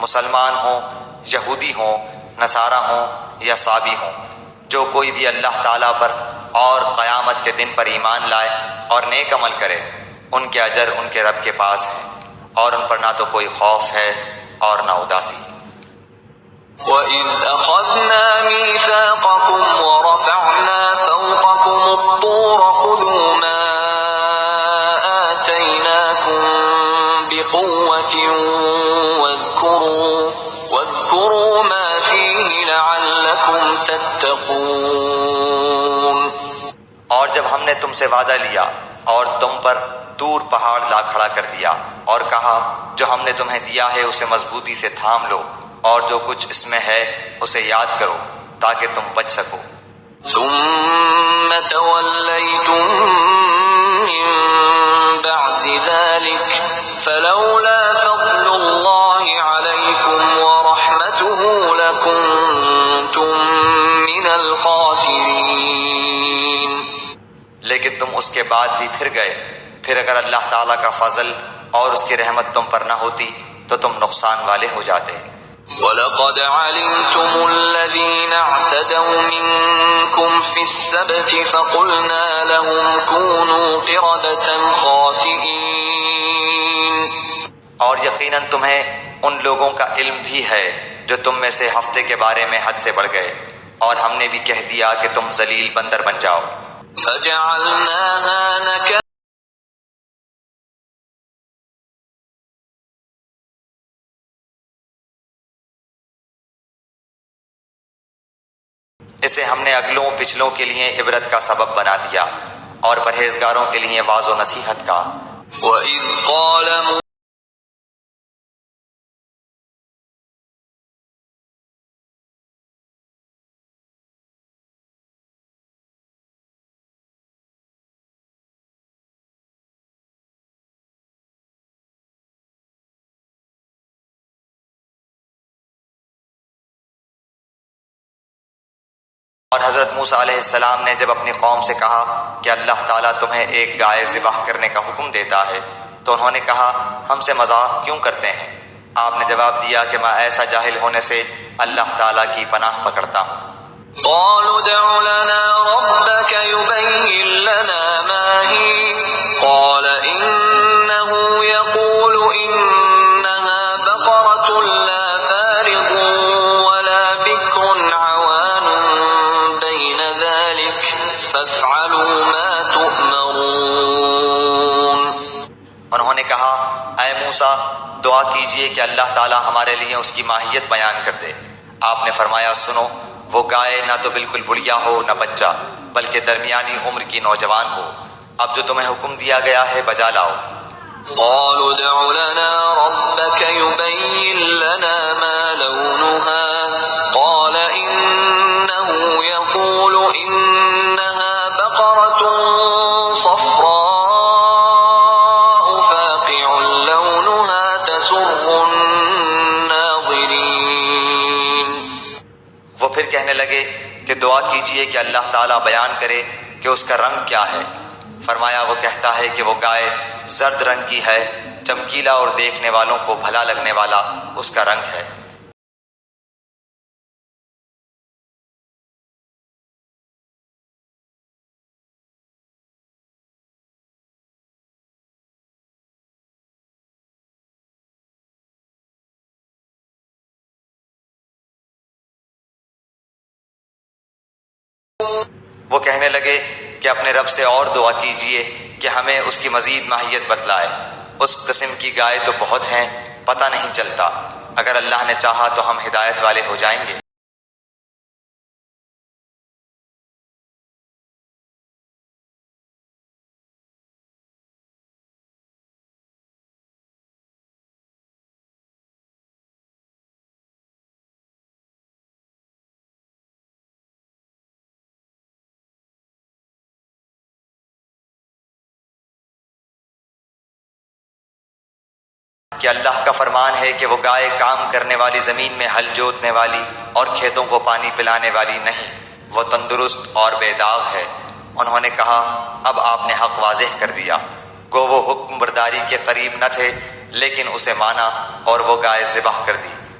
مسلمان ہوں، یہودی ہوں، نصارہ ہوں یا صابی ہوں، جو کوئی بھی اللہ تعالیٰ پر اور قیامت کے دن پر ایمان لائے اور نیک عمل کرے، ان کے اجر ان کے رب کے پاس ہے، اور ان پر نہ تو کوئی خوف ہے اور نہ اداسی۔ وَإِذْ أَخَذْنَا مِيثَاقَكُمْ وَرَفَعْنَا فَوْقَكُمُ الطُّورَ خُذُوا مَا آتَيْنَاكُمْ بِقُوَّةٍ وَاذْكُرُوا مَا فِيهِ لَعَلَّكُمْ تَتَّقُونَ۔ اور جب ہم نے تم سے وعدہ لیا اور تم پر طور پہاڑ لا کھڑا کر دیا اور کہا جو ہم نے تمہیں دیا ہے اسے مضبوطی سے تھام لو اور جو کچھ اس میں ہے اسے یاد کرو تاکہ تم بچ سکو۔ ثم توليتم من بعد ذلك فلولا فضل الله عليكم ورحمته لكنتم من الخاسرين۔ لیکن تم اس کے بعد بھی پھر گئے، پھر اگر اللہ تعالیٰ کا فضل اور اس کی رحمت تم پر نہ ہوتی تو تم نقصان والے ہو جاتے۔ وَلَقَدْ عَلِمْتُمُ الَّذِينَ اعْتَدَوْا مِنكُمْ فِي السَّبْتِ فَقُلْنَا لَهُمْ كُونُوا قِرَدَةً خَاسِئِينَ۔ اور یقیناً تمہیں ان لوگوں کا علم بھی ہے جو تم میں سے ہفتے کے بارے میں حد سے بڑھ گئے، اور ہم نے بھی کہہ دیا کہ تم ذلیل بندر بن جاؤ۔ فَجَعَلْنَاهَا نَكَالًا اسے ہم نے اگلوں پچھلوں کے لیے عبرت کا سبب بنا دیا اور پرہیزگاروں کے لیے واعظ و نصیحت کا۔ وَإِذْ قَالَ اور حضرت موسیٰ علیہ السلام نے جب اپنی قوم سے کہا کہ اللہ تعالیٰ تمہیں ایک گائے ذبح کرنے کا حکم دیتا ہے تو انہوں نے کہا ہم سے مذاق کیوں کرتے ہیں؟ آپ نے جواب دیا کہ میں ایسا جاہل ہونے سے اللہ تعالیٰ کی پناہ پکڑتا ہوں۔ قالوا ادع لنا ربك يبين لنا ما هي قال إنه يقول إنها بقرة لا فارض ولا بكر عوان بين ذلك فافعلوا ما تؤمرون۔ انہوں نے کہا اے موسیٰ دعا کیجئے کہ اللہ تعالیٰ ہمارے لیے اس کی ماہیت بیان کر دے۔ آپ نے فرمایا سنو، وہ گائے نہ تو بالکل بڑھیا ہو نہ بچہ بلکہ درمیانی عمر کی نوجوان ہو، اب جو تمہیں حکم دیا گیا ہے بجا لاؤ۔ قالوا ادع لنا ربك يبين لنا ما لونها قال إنه يقول إنها بقرة صفراء فاقع لونها تسر الناظرين۔ وہ پھر کہنے لگے کہ دعا کیجئے کہ اللہ تعالیٰ بیان کرے کہ اس کا رنگ کیا ہے۔ فرمایا وہ کہتا ہے کہ وہ گائے زرد رنگ کی ہے، چمکیلا اور دیکھنے والوں کو بھلا لگنے والا اس کا رنگ ہے۔ وہ کہنے لگے کہ اپنے رب سے اور دعا کیجئے کہ ہمیں اس کی مزید ماہیت بتلائے، اس قسم کی گائے تو بہت ہیں پتہ نہیں چلتا، اگر اللہ نے چاہا تو ہم ہدایت والے ہو جائیں گے۔ کہ اللہ کا فرمان ہے کہ وہ گائے کام کرنے والی زمین میں ہل جوتنے والی اور کھیتوں کو پانی پلانے والی نہیں، وہ تندرست اور بے داغ ہے۔ انہوں نے کہا اب آپ نے حق واضح کر دیا، گو وہ حکم برداری کے قریب نہ تھے لیکن اسے مانا اور وہ گائے ذبح کر دی۔